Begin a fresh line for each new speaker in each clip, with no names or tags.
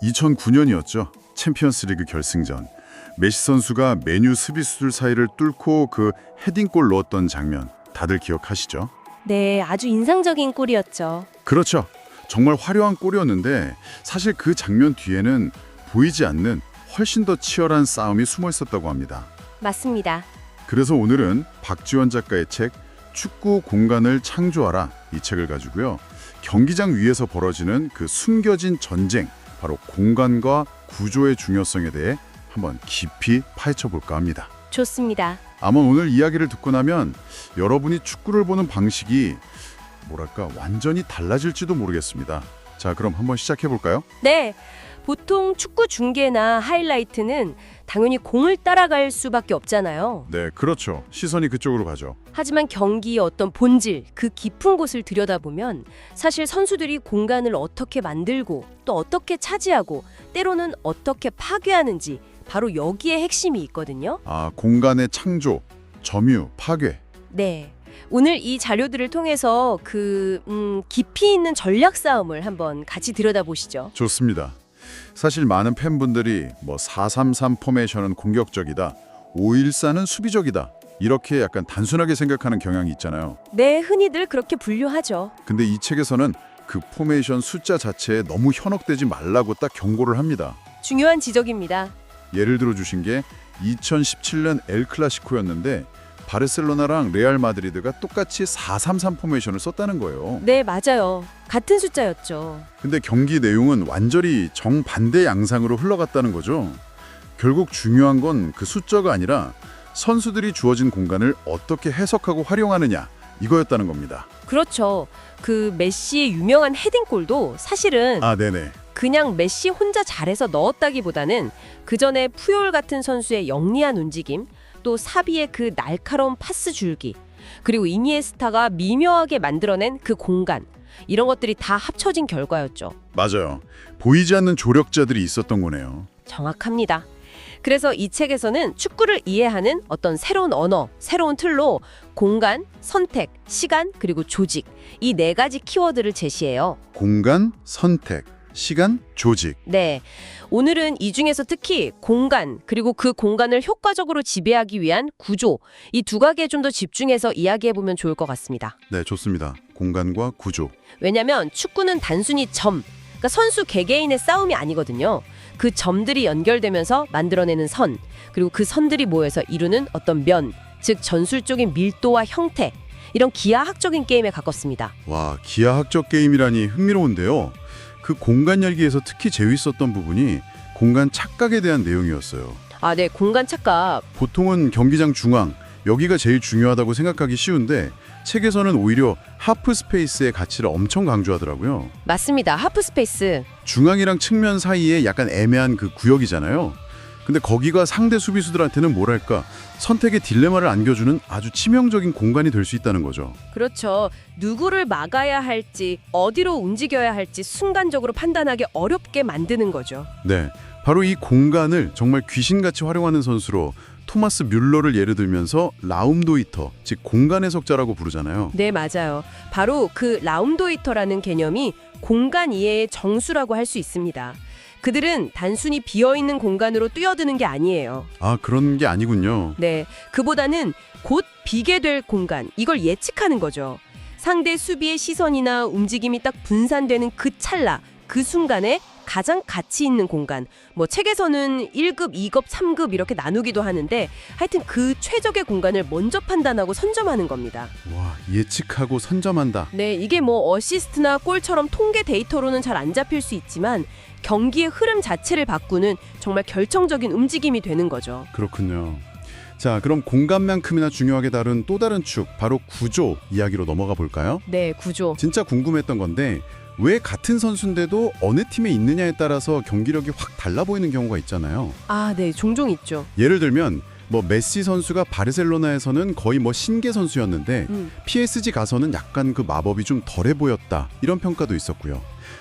2009년이었죠. 챔피언스리그 결승전. 메시 선수가 메뉴 수비수들 사이를 뚫고 그 헤딩골 넣었던 장면 다들 기억하시죠?
네, 아주 인상적인 골이었죠.
그렇죠. 정말 화려한 골이었는데 사실 그 장면 뒤에는 보이지 않는 훨씬 더 치열한 싸움이 숨어 있었다고 합니다.
맞습니다.
그래서 오늘은 박지원 작가의 책 축구 공간을 창조하라 이 책을 가지고요. 경기장 위에서 벌어지는 그 숨겨진 전쟁, 바로 공간과 구조의 중요성에 대해 한번 깊이 파헤쳐 볼까 합니다.
좋습니다.
아마 오늘 이야기를 듣고 나면 여러분이 축구를 보는 방식이 뭐랄까 완전히 달라질지도 모르겠습니다. 자, 그럼 한번 시작해 볼까요?
네, 보통 축구 중계나 하이라이트는 당연히 공을 따라갈 수밖에 없잖아요.
네, 그렇죠. 시선이 그쪽으로 가죠.
하지만 경기의 어떤 본질, 그 깊은 곳을 들여다보면 사실 선수들이 공간을 어떻게 만들고 또 어떻게 차지하고 때로는 어떻게 파괴하는지 바로 여기에 핵심이 있거든요.
아, 공간의 창조, 점유, 파괴.
네. 오늘 이 자료들을 통해서 깊이 있는 전략 싸움을 한번 같이 들여다보시죠.
좋습니다. 사실 많은 팬분들이 4-3-3 포메이션은 공격적이다, 5-1-4는 수비적이다 이렇게 약간 단순하게 생각하는 경향이 있잖아요.
네, 흔히들 그렇게 분류하죠.
근데 이 책에서는 그 포메이션 숫자 자체에 너무 현혹되지 말라고 딱 경고를 합니다.
중요한 지적입니다.
예를 들어 주신 게 2017년 엘 클라시코였는데 바르셀로나랑 레알 마드리드가 똑같이 4-3-3 포메이션을 썼다는 거예요.
네, 맞아요. 같은 숫자였죠.
근데 경기 내용은 완전히 정반대 양상으로 흘러갔다는 거죠. 결국 중요한 건 그 숫자가 아니라 선수들이 주어진 공간을 어떻게 해석하고 활용하느냐 이거였다는 겁니다.
그렇죠. 그 메시의 유명한 헤딩골도 사실은
네네.
그냥 메시 혼자 잘해서 넣었다기보다는 그 전에 푸올 같은 선수의 영리한 움직임, 또 사비의 그 날카로운 파스 줄기, 그리고 이니에스타가 미묘하게 만들어낸 그 공간, 이런 것들이 다 합쳐진 결과였죠.
맞아요. 보이지 않는 조력자들이 있었던 거네요.
정확합니다. 그래서 이 책에서는 축구를 이해하는 어떤 새로운 언어, 새로운 틀로 공간, 선택, 시간, 그리고 조직, 이 네 가지 키워드를 제시해요.
공간, 선택, 시간, 조직.
네, 오늘은 이 중에서 특히 공간, 그리고 그 공간을 효과적으로 지배하기 위한 구조, 이 두 가지에 좀 더 집중해서 이야기해보면 좋을 것 같습니다.
네, 좋습니다. 공간과 구조.
왜냐하면 축구는 단순히 그러니까 선수 개개인의 싸움이 아니거든요. 그 점들이 연결되면서 만들어내는 선, 그리고 그 선들이 모여서 이루는 어떤 면, 즉 전술적인 밀도와 형태, 이런 기하학적인 게임에 가깝습니다.
와, 기하학적 게임이라니 흥미로운데요. 그 공간 열기에서 특히 재밌었던 부분이 공간 착각에 대한 내용이었어요.
네, 공간 착각.
보통은 경기장 중앙, 여기가 제일 중요하다고 생각하기 쉬운데 책에서는 오히려 하프 스페이스의 가치를 엄청 강조하더라고요.
맞습니다. 하프 스페이스.
중앙이랑 측면 사이에 약간 애매한 그 구역이잖아요. 근데 거기가 상대 수비수들한테는 뭐랄까 선택의 딜레마를 안겨주는 아주 치명적인 공간이 될 수 있다는 거죠.
그렇죠. 누구를 막아야 할지, 어디로 움직여야 할지 순간적으로 판단하기 어렵게 만드는 거죠.
네, 바로 이 공간을 정말 귀신같이 활용하는 선수로 토마스 뮬러를 예를 들면서 라움도이터, 즉 공간 해석자라고 부르잖아요.
네, 맞아요. 바로 그 라움도이터라는 개념이 공간 이해의 정수라고 할 수 있습니다. 그들은 단순히 비어있는 공간으로 뛰어드는 게 아니에요.
그런 게 아니군요.
네, 그보다는 곧 비게 될 공간, 이걸 예측하는 거죠. 상대 수비의 시선이나 움직임이 딱 분산되는 그 찰나, 그 순간에 가장 가치 있는 공간, 책에서는 1급, 2급, 3급 이렇게 나누기도 하는데 하여튼 그 최적의 공간을 먼저 판단하고 선점하는 겁니다.
와, 예측하고 선점한다.
네, 이게 어시스트나 골처럼 통계 데이터로는 잘 안 잡힐 수 있지만 경기의 흐름 자체를 바꾸는 정말 결정적인 움직임이 되는 거죠.
그렇군요. 자, 그럼 공간만큼이나 중요하게 다룬 또 다른 축, 바로 구조 이야기로 넘어가 볼까요?
네, 구조.
진짜 궁금했던 건데 왜 같은 선수인데도 어느 팀에 있느냐에 따라서 경기력이 확 달라 보이는 경우가 있잖아요.
네, 종종 있죠.
예를 들면 메시 선수가 바르셀로나에서는 거의 신계 선수였는데 PSG 가서는 약간 그 마법이 좀 덜해 보였다 이런 평가도 있었고요.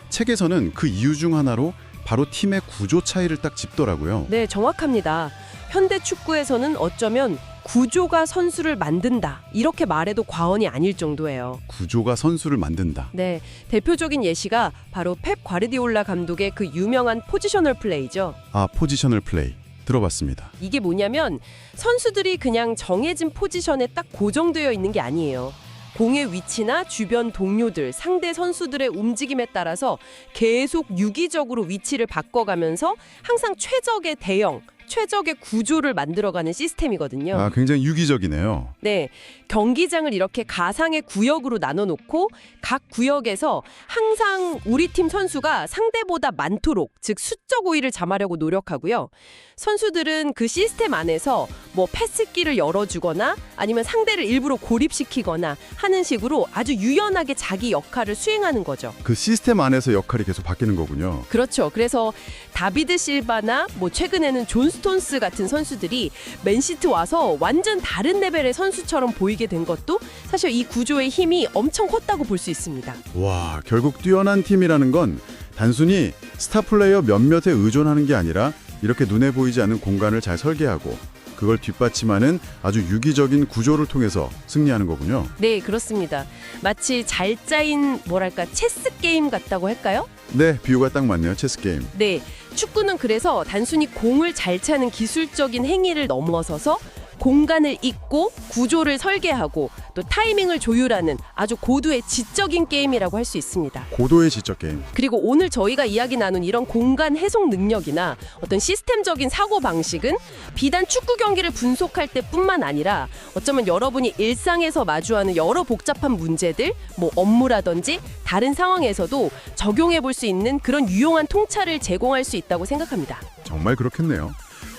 책에서는 그 이유 중 하나로 바로 팀의 구조 차이를 딱 짚더라고요.
네, 정확합니다. 현대 축구에서는 어쩌면 구조가 선수를 만든다. 이렇게 말해도 과언이 아닐 정도예요.
구조가 선수를 만든다.
네, 대표적인 예시가 바로 펩 과르디올라 감독의 그 유명한 포지셔널 플레이죠.
아, 포지셔널 플레이. 들어봤습니다.
이게 뭐냐면 선수들이 그냥 정해진 포지션에 딱 고정되어 있는 게 아니에요. 공의 위치나 주변 동료들, 상대 선수들의 움직임에 따라서 계속 유기적으로 위치를 바꿔가면서 항상 최적의 대형, 최적의 구조를 만들어가는 시스템이거든요.
아, 굉장히 유기적이네요.
네, 경기장을 이렇게 가상의 구역으로 나눠놓고 각 구역에서 항상 우리 팀 선수가 상대보다 많도록, 즉 수적 우위를 잠하려고 노력하고요. 선수들은 그 시스템 안에서 뭐 패스기를 열어주거나 아니면 상대를 일부러 고립시키거나 하는 식으로 아주 유연하게 자기 역할을 수행하는 거죠.
그 시스템 안에서 역할이 계속 바뀌는 거군요.
그렇죠. 그래서 다비드 실바나 뭐 최근에는 존 스톤스 같은 선수들이 맨시티 와서 완전 다른 레벨의 선수처럼 보이게 된 것도 사실 이 구조의 힘이 엄청 컸다고 볼 수 있습니다.
와, 결국 뛰어난 팀이라는 건 단순히 스타 플레이어 몇몇에 의존하는 게 아니라 이렇게 눈에 보이지 않는 공간을 잘 설계하고 그걸 뒷받침하는 아주 유기적인 구조를 통해서 승리하는 거군요.
네, 그렇습니다. 마치 잘 짜인 뭐랄까 체스 게임 같다고 할까요?
네, 비유가 딱 맞네요. 체스 게임.
네, 축구는 그래서 단순히 공을 잘 차는 기술적인 행위를 넘어서서 공간을 잇고 구조를 설계하고 또 타이밍을 조율하는 아주 고도의 지적인 게임이라고 할 수 있습니다.
고도의 지적 게임.
그리고 오늘 저희가 이야기 나눈 이런 공간 해석 능력이나 어떤 시스템적인 사고 방식은 비단 축구 경기를 분석할 때뿐만 아니라 어쩌면 여러분이 일상에서 마주하는 여러 복잡한 문제들, 뭐 업무라든지 다른 상황에서도 적용해 볼 수 있는 그런 유용한 통찰을 제공할 수 있다고 생각합니다.
정말 그렇겠네요.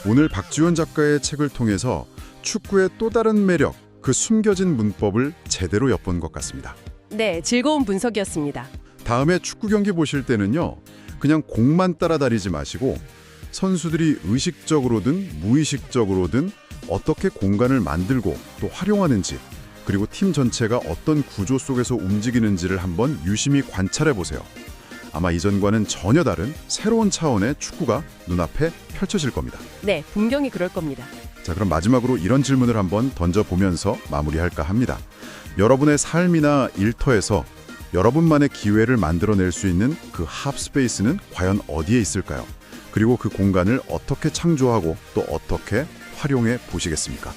오늘 박지원 작가의 책을 통해서 축구의 또 다른 매력, 그 숨겨진 문법을 제대로 엿본 것 같습니다.
네, 즐거운 분석이었습니다.
다음에 축구 경기 보실 때는요, 그냥 공만 따라다니지 마시고 선수들이 의식적으로든 무의식적으로든 어떻게 공간을 만들고 또 활용하는지, 그리고 팀 전체가 어떤 구조 속에서 움직이는지를 한번 유심히 관찰해 보세요. 아마 이전과는 전혀 다른 새로운 차원의 축구가 눈앞에 펼쳐질 겁니다.
네, 분명히 그럴 겁니다.
자, 그럼 마지막으로 이런 질문을 한번 던져보면서 마무리할까 합니다. 여러분의 삶이나 일터에서 여러분만의 기회를 만들어낼 수 있는 그 합스페이스는 과연 어디에 있을까요? 그리고 그 공간을 어떻게 창조하고 또 어떻게 활용해 보시겠습니까?